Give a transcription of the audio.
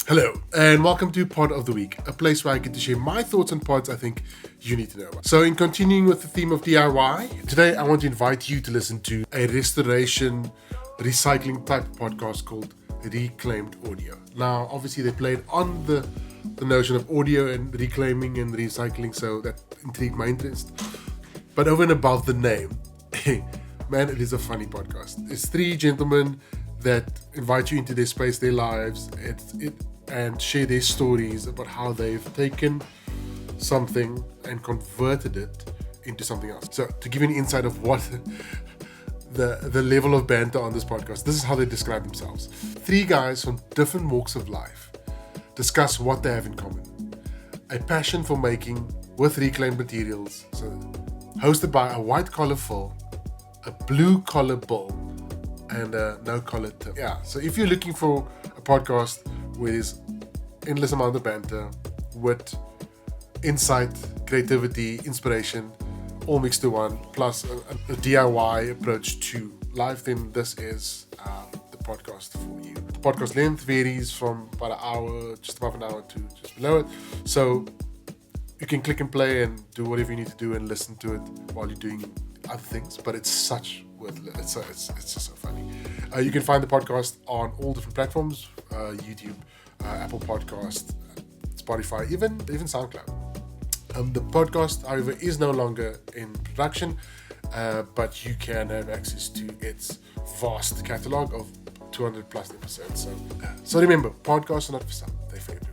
Hello, and welcome to Pod of the Week, a place where I get to share my thoughts on pods I think you need to know about. So, in continuing with the theme of DIY, today I want to invite you to listen to a restoration, recycling type podcast called Reclaimed Audio. Now, obviously, they played on the notion of audio and reclaiming and recycling, so that intrigued my interest. But over and above the name, man, it is a funny podcast. It's three gentlemen that invite you into their space, their lives, and share their stories about how they've taken something and converted it into something else. So to give you an insight of what the level of banter on this podcast, this is how they describe themselves. Three guys from different walks of life discuss what they have in common. A passion for making with reclaimed materials. So hosted by a white collar Phil, a blue collar Bill, and a no collar Tim. Yeah, so if you're looking for a podcast where there's endless amount of banter, wit, insight, creativity, inspiration, all mixed to one, plus a DIY approach to life, then this is the podcast for you. The podcast length varies from about an hour, just above an hour, to just below it. So you can click and play and do whatever you need to do and listen to it while you're doing other things, but it's such worth it. It's just so funny. You can find the podcast on all different platforms, YouTube, Apple Podcast, Spotify, even SoundCloud. The podcast, however, is no longer in production, but you can have access to its vast catalogue of 200 plus episodes. So remember, podcasts are not for some, they're for everyone.